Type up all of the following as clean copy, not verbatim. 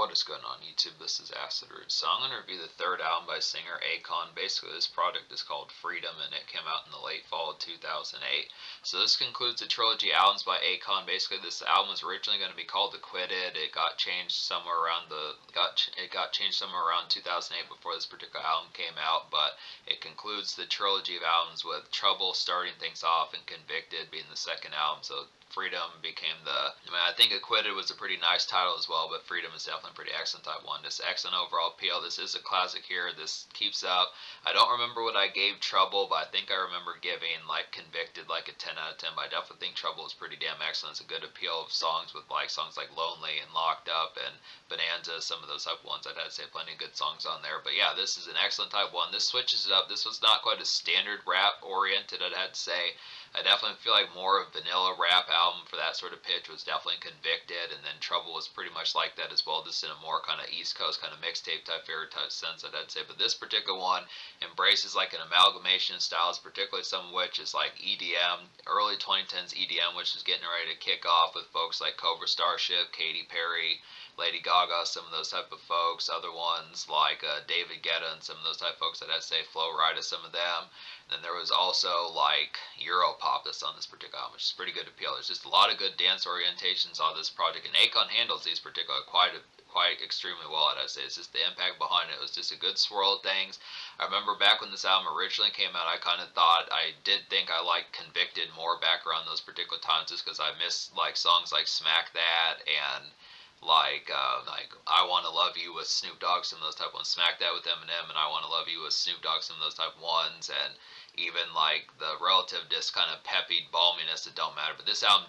What is going on YouTube? This is Acid Root. So I'm going to review the third album by singer Akon. Basically this project is called Freedom and it came out in the late fall of 2008. So this concludes the trilogy albums by Akon. Basically this album was originally going to be called Acquitted. It got changed somewhere around 2008 before this particular album came out, but it concludes the trilogy of albums with Trouble starting things off and Convicted being the second album. So Freedom became I think Acquitted was a pretty nice title as well, but Freedom is definitely a pretty excellent type one. Just excellent overall appeal. This is a classic here. This keeps up. I don't remember what I gave Trouble, but I think I remember giving like Convicted like a 10 out of 10, but I definitely think Trouble is pretty damn excellent. It's a good appeal of songs with like songs like Lonely and Locked Up and Bonanza, some of those type ones. I'd have to say plenty of good songs on there. But yeah, this is an excellent type one. This switches it up. This was not quite as standard rap oriented, I'd have to say. I definitely feel like more of vanilla rap album for that sort of pitch was definitely Convicted, and then Trouble was pretty much like that as well, just in a more kind of East Coast kind of mixtape type favorite type sense, I'd say. But this particular one embraces like an amalgamation of styles, particularly some of which is like EDM, early 2010s EDM, which is getting ready to kick off with folks like Cobra Starship, Katy Perry, Lady Gaga, some of those type of folks. Other ones like David Guetta and some of those type of folks, I'd have to say Flo Rida, some of them. And then there was also like Europop that's on this particular album, which is pretty good appeal. There's just a lot of good dance orientations on this project, and Akon handles these particular quite extremely well. I'd say it's just the impact behind it was just a good swirl of things. I remember back when this album originally came out, I kind of thought I did think I liked Convicted more back around those particular times, just because I missed like songs like Smack That and like I Want to Love You with Snoop Dogg, some of those type ones. Smack That with Eminem and I Want to Love You with Snoop Dogg, some of those type ones. And even like the relative just kind of peppy balminess that don't matter. But this album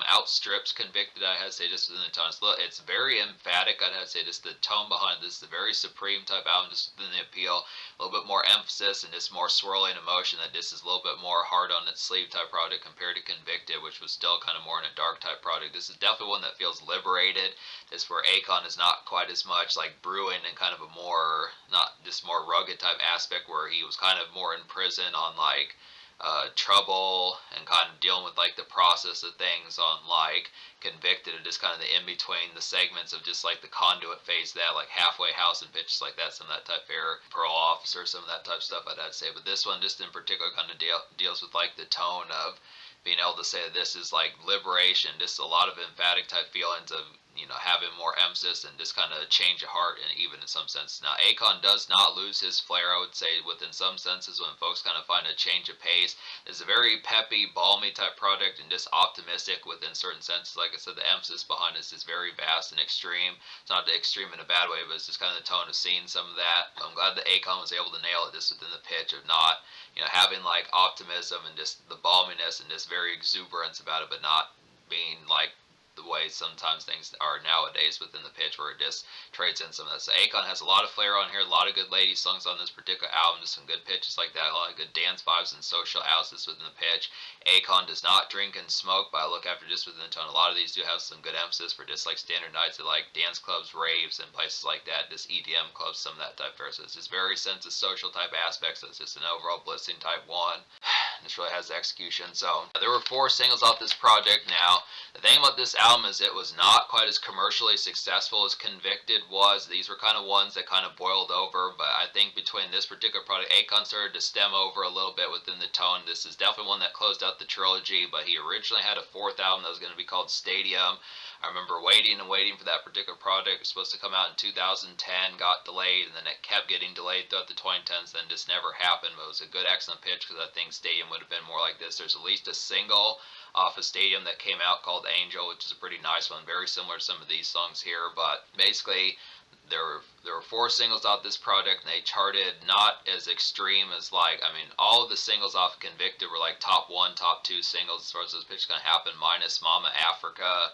outstrips Convicted, I had to say, just within the tone. It's very emphatic, I'd have to say, just the tone behind this is a very supreme type album, just within the appeal. A little bit more emphasis and just more swirling emotion, that this is a little bit more hard on its sleeve type product compared to Convicted, which was still kind of more in a dark type product. This is definitely one that feels liberated. This where Akon is not quite as much like brewing and kind of a more, not just more rugged type aspect, where he was kind of more in prison on like Trouble and kind of dealing with like the process of things on like Convicted, and just kind of the in between the segments of just like the conduit phase of that, like Halfway House and pitches like that, some of that type fair parole officer, some of that type stuff, I'd have to say. But this one just in particular kind of deals with like the tone of being able to say that this is like liberation, just a lot of emphatic type feelings of, you know, having more emphasis and just kind of change of heart, and even in some sense. Now, Akon does not lose his flair, I would say, within some senses, when folks kind of find a change of pace. It's a very peppy, balmy type project and just optimistic within certain senses. Like I said, the emphasis behind it is very vast and extreme. It's not the extreme in a bad way, but it's just kind of the tone of seeing some of that. I'm glad that Akon was able to nail it just within the pitch of not, you know, having like optimism and just the balminess and just very exuberance about it, but not being like the way sometimes things are nowadays within the pitch, where it just trades in some of that. So Akon has a lot of flair on here, a lot of good lady songs on this particular album, just some good pitches like that, a lot of good dance vibes and social outlets within the pitch. Akon does not drink and smoke, but I look after just within the tone. A lot of these do have some good emphasis for just like standard nights at like dance clubs, raves, and places like that, just EDM clubs, some of that type of. So it's just very sense of social type aspects. So it's just an overall blitzing type one. This really has the execution. So there were 4 singles off this project. Now, the thing about this album is it was not quite as commercially successful as Convicted was. These were kind of ones that kind of boiled over, but I think between this particular product, Akon started to stem over a little bit within the tone. This is definitely one that closed out the trilogy, but he originally had a 4th album that was going to be called Stadium. I remember waiting and waiting for that particular project. It was supposed to come out in 2010, got delayed, and then it kept getting delayed throughout the 2010s, then just never happened. But it was a good, excellent pitch, because I think Stadium would have been more like this. There's at least a single off of Stadium that came out called Angel, which is a pretty nice one, very similar to some of these songs here. But basically there were 4 singles off this project, and they charted not as extreme as like, I mean, all of the singles off of Convicted were like top 1, top 2 singles as far as those pitches gonna happen, minus Mama Africa,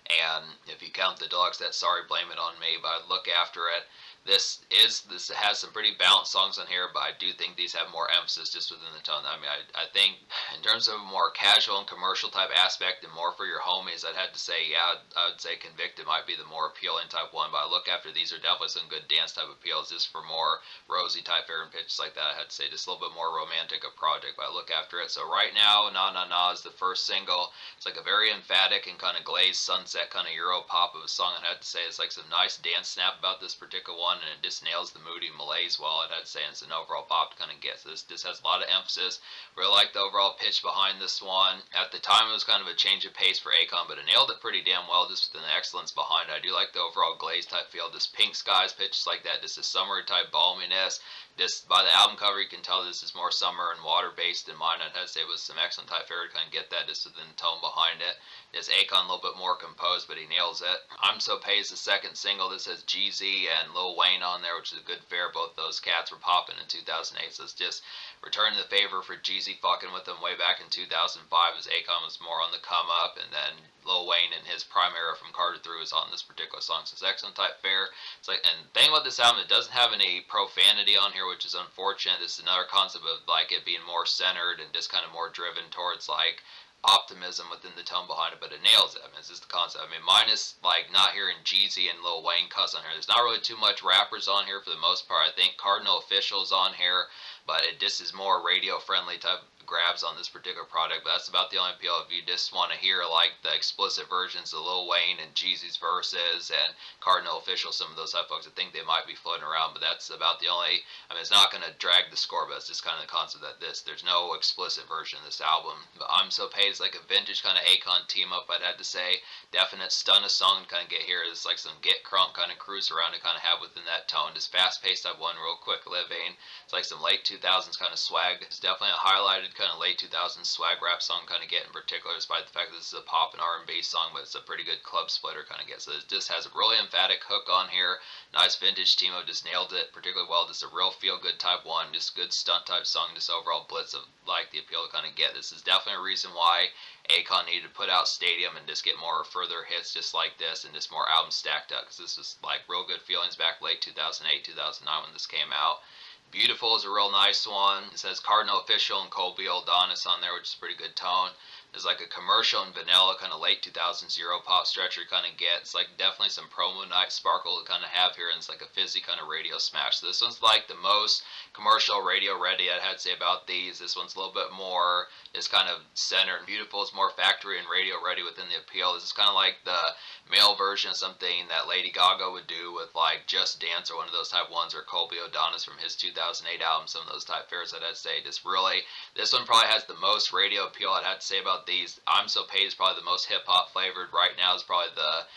and if you count the deluxe, that Sorry Blame It On Me. But I'd look after it. This has some pretty balanced songs on here, but I do think these have more emphasis just within the tone. I mean, I think in terms of a more casual and commercial type aspect and more for your homies, I'd have to say, yeah, I would say Convicted might be the more appealing type one, but I look after these are definitely some good dance type appeals, just for more rosy type air and pitches like that. I had to say just a little bit more romantic a project, but I look after it. So right now, Na Na Na is the first single. It's like a very emphatic and kind of glazed sunset sunset kind of Europop of a song. I'd have to say it's like some nice dance snap about this particular one, and it just nails the moody malaise well. I'd have to say it's an overall pop to kind of get. So this has a lot of emphasis. Really like the overall pitch behind this one. At the time, it was kind of a change of pace for Akon, but it nailed it pretty damn well, just with an excellence behind it. I do like the overall glaze type feel, just pink skies, pitches like that, just a summer type balminess. Just by the album cover, you can tell this is more summer and water based in mine. I'd have to say it was some excellent type fair to kind of get that just within the tone behind it. This Akon a little bit more composed, but he nails it. I'm So Paid is the second single. This has Jeezy and Lil Wayne on there, which is a good fair. Both those cats were popping in 2008, so it's just returning the favor for Jeezy fucking with them way back in 2005 as Akon was more on the come up, and then Lil Wayne in his prime era from Carter 3 was on this particular song. So it's excellent type fair. It's like, and the thing about this album, it doesn't have any profanity on here, which is unfortunate. This is another concept of like it being more centered and just kind of more driven towards like optimism within the tone behind it, but it nails it. I mean, it's just the concept. I mean, minus like not hearing Jeezy and Lil Wayne cuss on here. There's not really too much rappers on here for the most part. I think Cardinal Official's on here, but it just is more radio friendly type grabs on this particular product. But that's about the only appeal. If you just want to hear like the explicit versions of Lil Wayne and Jeezy's verses and Cardinal Official, some of those type folks, I think they might be floating around, but that's about the only. I mean, it's not going to drag the score, but it's just kind of the concept that there's no explicit version of this album. But I'm So Paid is like a vintage kind of Akon team up, I'd have to say. Definite stun of song to kind of get here. It's like some get crunk kind of cruise around to kind of have within that tone. Just fast paced type one, real quick living. It's like some late 2000s kind of swag. It's definitely a highlighted kind of late 2000s swag rap song kind of get in particular, despite the fact that this is a pop and R&B song, but it's a pretty good club splitter kind of get. So it just has a really emphatic hook on here. Nice vintage Timo just nailed it particularly well. Just a real feel good type one, just good stunt type song, just overall blitz of like the appeal to kind of get. This is definitely a reason why Akon needed to put out Stadium and just get more further hits just like this and just more albums stacked up, because this was like real good feelings back late 2008, 2009 when this came out. Beautiful is a real nice one. It says Cardinal Official and Colby Aldonis on there, which is a pretty good tone. There's like a commercial and vanilla kind of late 2000s Europop stretcher kind of get. It's like definitely some promo night sparkle to kind of have here, and it's like a fizzy kind of radio smash. So this one's like the most commercial radio ready I'd have to say about these. This one's a little bit more is kind of centered. Beautiful is more factory and radio ready within the appeal. This is kind of like the male version of something that Lady Gaga would do with like Just Dance or one of those type ones, or Colby O'Donis from his 2008 album, some of those type fairs I'd have to say. Just really, this one probably has the most radio appeal I'd have to say about these. I'm So Paid is probably the most hip hop flavored right now. Is probably the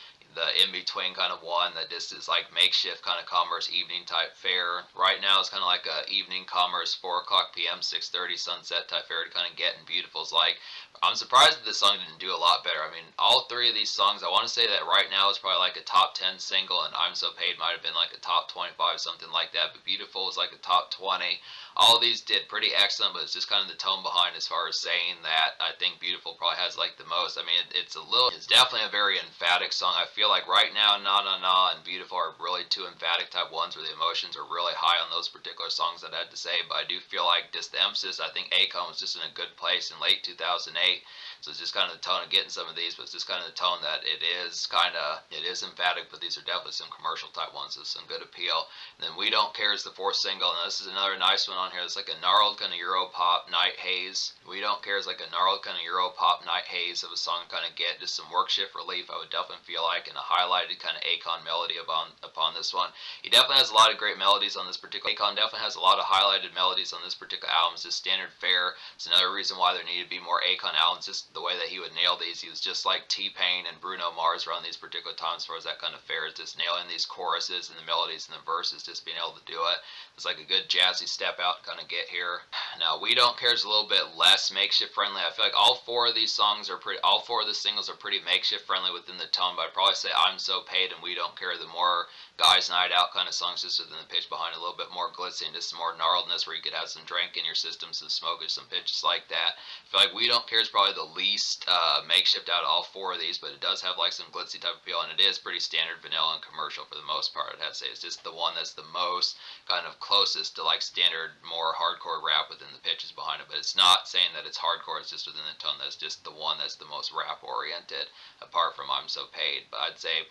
in-between kind of one that just is like makeshift kind of commerce evening type fair. Right now it's kind of like a evening commerce 4 o'clock p.m. 6:30 sunset type fair to kind of get, and Beautiful is like, I'm surprised that this song didn't do a lot better. I mean, all three of these songs, I want to say that right now is probably like a top 10 single, and I'm So Paid might have been like a top 25, something like that, but Beautiful is like a top 20. All of these did pretty excellent, but it's just kind of the tone behind as far as saying that I think Beautiful probably has like the most. I mean, it's definitely a very emphatic song. I feel like right now, Na Na Na and Beautiful are really two emphatic type ones where the emotions are really high on those particular songs that I had to say, but I do feel like just the emphasis, I think Akon was just in a good place in late 2008, so it's just kind of the tone of getting some of these, but it's just kind of the tone that it is emphatic, but these are definitely some commercial type ones with some good appeal. And then We Don't Care is the fourth single, and this is another nice one on here. It's like a gnarled kind of Europop night haze. We Don't Care is like a gnarled kind of Europop night haze of a song kind of get, just some work shift relief I would definitely feel like, and a highlighted kind of Akon melody upon this one. He definitely has a lot of great melodies on this particular. Akon definitely has a lot of highlighted melodies on this particular album. It's just standard fare. It's another reason why there needed to be more Akon albums. Just the way that he would nail these. He was just like T-Pain and Bruno Mars around these particular times as far as that kind of fare. It's just nailing these choruses and the melodies and the verses, just being able to do it. It's like a good jazzy step out to kind of get here. Now, We Don't Care is a little bit less makeshift friendly. I feel like all four of the singles are pretty makeshift friendly within the tone, but I'd probably say I'm So Paid and We Don't Care the more guys night out kind of songs, just within the pitch behind, a little bit more glitzy and just some more gnarledness where you could have some drink in your system, some smoke, or some pitches like that. I feel like We Don't Care is probably the least makeshift out of all four of these, but it does have like some glitzy type appeal, and it is pretty standard vanilla and commercial for the most part. I'd have to say it's just the one that's the most kind of closest to like standard, more hardcore rap within the pitches behind it, but it's not saying that it's hardcore, it's just within the tone that's just the one that's the most rap oriented apart from I'm So Paid. But I'd say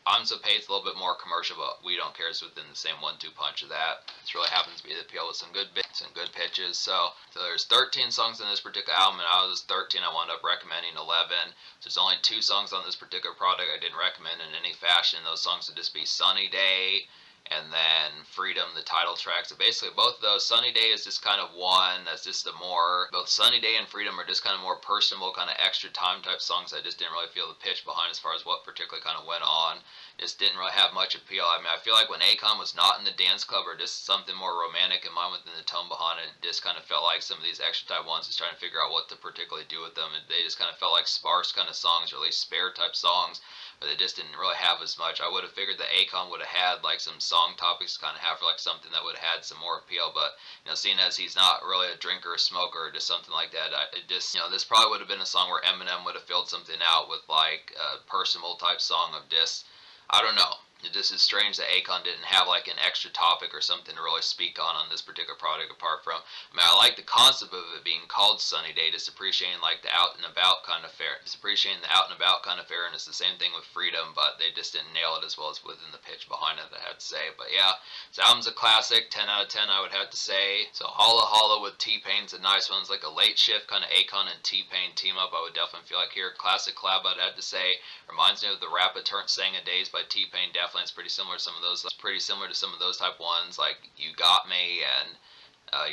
I'm So Paid's a little bit more commercial, but We Don't Care is within the same 1-2 punch of that. It really happens to be the appeal with some good bits and good pitches. So there's 13 songs on this particular album, and out of those 13, I wound up recommending 11. So there's only 2 songs on this particular product I didn't recommend in any fashion. Those songs would just be Sunny Day and then Freedom, the title track. So basically both of those, Sunny Day is just kind of one that's just both Sunny Day and Freedom are just kind of more personable, kind of extra time type songs I just didn't really feel the pitch behind as far as what particularly kind of went on. Just didn't really have much appeal. I mean, I feel like when Akon was not in the dance club or just something more romantic in mind within the tone behind it, just kind of felt like some of these extra type ones is trying to figure out what to particularly do with them, and they just kind of felt like sparse kind of songs, or at least spare type songs, but they just didn't really have as much. I would have figured that Akon would have had like some song topics to kind of have for like something that would have had some more appeal, but seeing as he's not really a drinker or smoker or just something like that, this probably would have been a song where Eminem would have filled something out with like a personal type song of just, I don't know. It just is strange that Akon didn't have like an extra topic or something to really speak on this particular product, apart from, I mean, I like the concept of it being called Sunny Day, just appreciating like the out and about kind of fair, just appreciating the out and about kind of fair, and it's the same thing with Freedom, but they just didn't nail it as well as within the pitch behind it, I had to say. But yeah, this album's a classic, 10 out of 10 I would have to say. So Holla Holla with T-Pain's a nice one. It's like a late shift kind of Akon and T-Pain team up, I would definitely feel like here. Classic collab, I'd have to say. Reminds me of the Rap Eternal Sang a Days by T-Pain. Definitely it's pretty similar to some of those. It's pretty similar to some of those type ones, like You Got Me and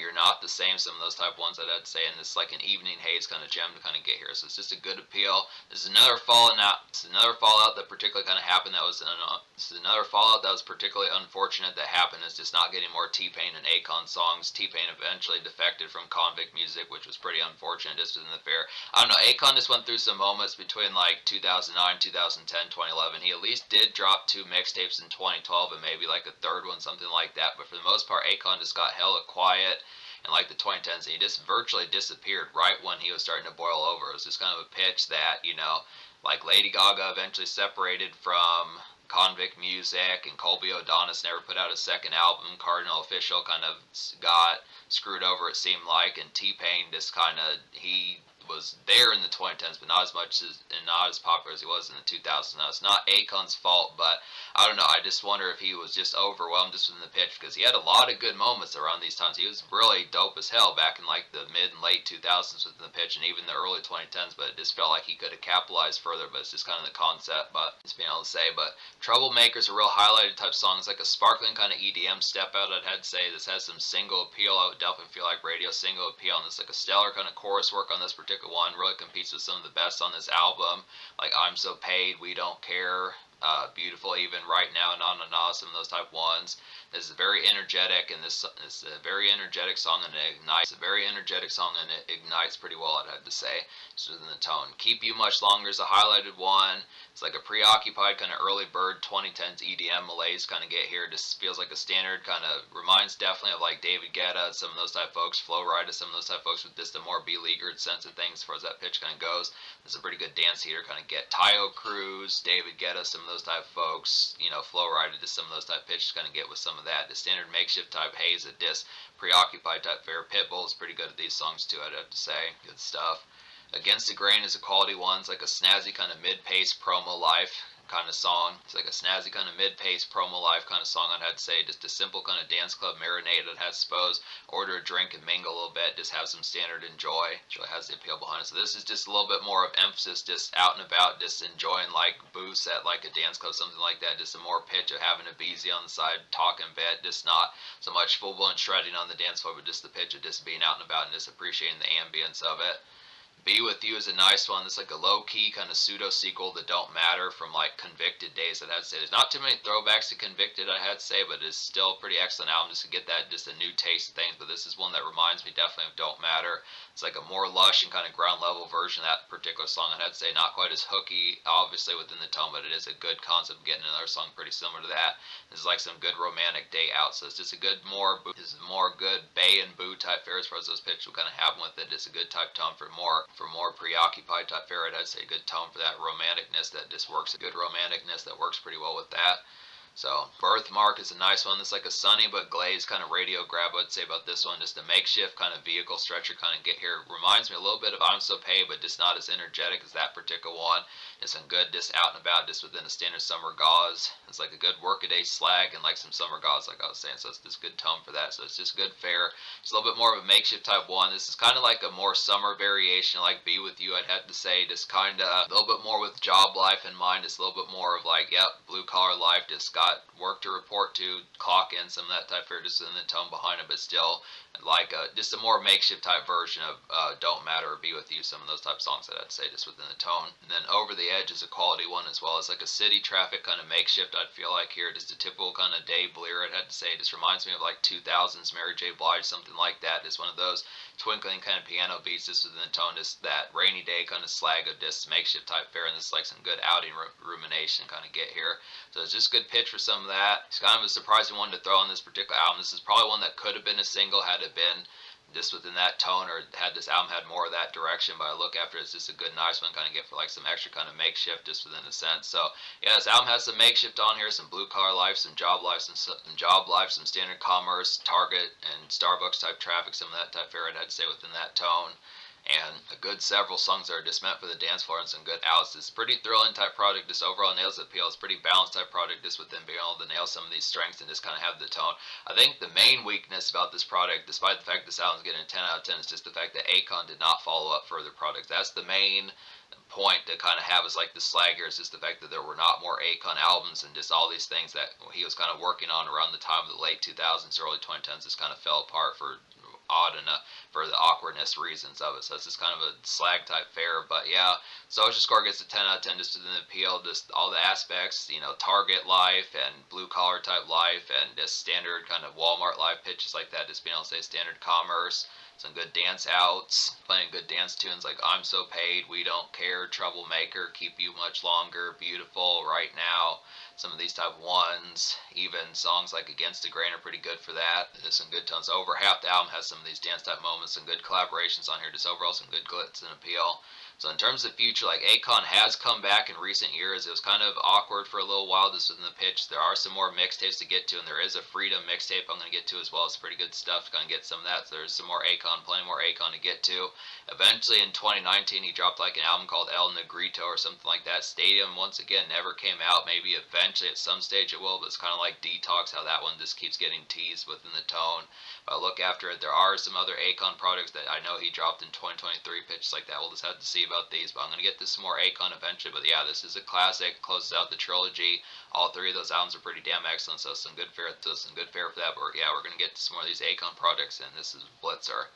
You're Not the Same, some of those type ones I'd have to say, and it's like an Evening Haze kind of gem to kind of get here. So it's just a good appeal. This is another fallout that particularly kind of happened. This is another fallout that was particularly unfortunate that happened. Is just not getting more T-Pain and Akon songs. T-Pain eventually defected from Convict Music, which was pretty unfortunate just within the fair. I don't know, Akon just went through some moments between like 2009, 2010, 2011. He at least did drop 2 mixtapes in 2012 and maybe like a third one, something like that. But for the most part, Akon just got hella quiet in like the 2010s, and he just virtually disappeared right when he was starting to boil over. It was just kind of a pitch that, like Lady Gaga eventually separated from Convict Music, and Colby O'Donis never put out a second album. Cardinal Official kind of got screwed over, it seemed like, and T-Pain just kind of, he was there in the 2010s, but not as much as, and not as popular as he was in the 2000s. Now, it's not Akon's fault, but I don't know. I just wonder if he was just overwhelmed just from the pitch, because he had a lot of good moments around these times. He was really dope as hell back in like the mid and late 2000s with the pitch, and even the early 2010s, but it just felt like he could have capitalized further, but it's just kind of the concept, but just being able to say. But Troublemaker's a real highlighted type song. It's like a sparkling kind of EDM step out, I'd have to say. This has some single appeal. I would definitely feel like radio single appeal, and it's like a stellar kind of chorus work on this particular one. Really competes with some of the best on this album, like I'm So Paid, We Don't Care, Beautiful, even Right Now, Na Na Na, some of those type ones. This is very energetic, and this is a very energetic song, and it ignites. It's a very energetic song, and it ignites pretty well, I'd have to say, just within the tone. Keep You Much Longer is a highlighted one. It's like a preoccupied kind of early bird 2010s EDM malaise kind of get here. It just feels like a standard, kind of reminds definitely of like David Guetta, some of those type folks, Flo Rida, some of those type folks with just a more beleaguered sense of things as far as that pitch kind of goes. This is a pretty good dance heater kind of get. Tayo Cruz, David Guetta, some of those type folks, Flo Rida, just some of those type pitches kind of get with some of that. The standard makeshift type haze, a disc, preoccupied type fair. Pitbull is pretty good at these songs too, I'd have to say. Good stuff. Against the Grain is a quality one. It's like a snazzy kind of mid-pace promo life kind of song. It's like a snazzy kind of mid-pace promo life kind of song, I'd have to say. Just a simple kind of dance club marinade, I'd have to suppose. Order a drink and mingle a little bit. Just have some standard enjoy. Which really has the appeal behind it. So this is just a little bit more of emphasis, just out and about, just enjoying like booths at like a dance club, something like that. Just a more pitch of having a BZ on the side, talking a bit. Just not so much full-blown shredding on the dance floor, but just the pitch of just being out and about and just appreciating the ambience of it. Be With You is a nice one. It's like a low-key kind of pseudo-sequel that don't matter from like Convicted days, I'd have to say. There's not too many throwbacks to Convicted, I had to say, but it's still a pretty excellent album just to get that, just a new taste of things. But this is one that reminds me definitely of Don't Matter. It's like a more lush and kind of ground-level version of that particular song, I'd have to say. Not quite as hooky, obviously, within the tone, but it is a good concept of getting another song pretty similar to that. This is like some good romantic day out, so it's just a good, more good Bay and Boo type fare as far as those pitches will kind of happen with it. It's a good type tone for more preoccupied type fare. I'd say a good tone for that romanticness that just works. A good romanticness that works pretty well with that. So Birthmark is a nice one. It's like a sunny but glazed kind of radio grab, I'd say, about this one. Just a makeshift kind of vehicle stretcher kind of get here. Reminds me a little bit of I'm So Paid, but just not as energetic as that particular one. It's some good just out and about, just within a standard summer gauze. It's like a good workaday slag and like some summer gauze, like I was saying. So it's just good tone for that. So it's just good fare. It's a little bit more of a makeshift type one. This is kind of like a more summer variation, like Be With You, I'd have to say. Just kind of a little bit more with job life in mind. Just a little bit more of like, yep, blue collar life. Just got work to report to, clock in, some of that type fare, just in the tone behind it, but still like just a more makeshift type version of Don't Matter or Be With You, some of those type songs that I'd say just within the tone. And then Over the Edge is a quality one as well. It's like a city traffic kind of makeshift, I'd feel like here, just a typical kind of Dave Blear, I'd have to say. It just reminds me of like 2000s Mary J. Blige, something like that. Just one of those twinkling kind of piano beats just within the tone, just that rainy day kind of slag of just makeshift type fare, and this is like some good outing rumination kind of get here. So it's just good pitch for some of that. It's kind of a surprising one to throw on this particular album. This is probably one that could have been a single had it been just within that tone, or had this album had more of that direction. But I look after it, it's just a good, nice one kind of get for like some extra kind of makeshift just within a sense. So yeah, this album has some makeshift on here, some blue collar life, some job life, some standard commerce, Target and Starbucks type traffic, some of that type fare, I'd say within that tone. And a good several songs that are just meant for the dance floor, and some good outs. It's a pretty thrilling type project. Just overall nails the appeal. It's a pretty balanced type project, just with them being able to nail some of these strengths and just kind of have the tone. I think the main weakness about this product, despite the fact this album's getting a 10 out of 10, is just the fact that Akon did not follow up further products. That's the main point to kind of have as like the slag here, is just the fact that there were not more Akon albums, and just all these things that he was kind of working on around the time of the late 2000s, early 2010s, just kind of fell apart for odd enough for the awkwardness reasons of it. So it's just kind of a slag type fare. But yeah, Social Score gets a 10 out of 10 just to the appeal, just all the aspects, Target life and blue collar type life, and just standard kind of Walmart life pitches like that, just being able to say standard commerce. Some good dance outs, playing good dance tunes like I'm So Paid, We Don't Care, Troublemaker, Keep You Much Longer, Beautiful, Right Now. Some of these type ones, even songs like Against the Grain are pretty good for that. There's some good tones. Over half the album has some of these dance type moments, some good collaborations on here. Just overall some good glitz and appeal. So in terms of the future, like Akon has come back in recent years. It was kind of awkward for a little while just within the pitch. There are some more mixtapes to get to, and there is a Freedom mixtape I'm going to get to as well. It's pretty good stuff. Going to get some of that. So there's some more Akon, plenty more Akon to get to. Eventually in 2019, he dropped like an album called El Negrito or something like that. Stadium, once again, never came out. Maybe eventually at some stage it will, but it's kind of like Detox, how that one just keeps getting teased within the tone. If I look after it, there are some other Akon products that I know he dropped in 2023, pitches like that. We'll just have to see about these, but I'm going to get to some more Akon eventually. But yeah, this is a classic, closes out the trilogy. All three of those albums are pretty damn excellent, so some good fare for that. But yeah, we're going to get to some more of these Akon products, and this is Blitzer.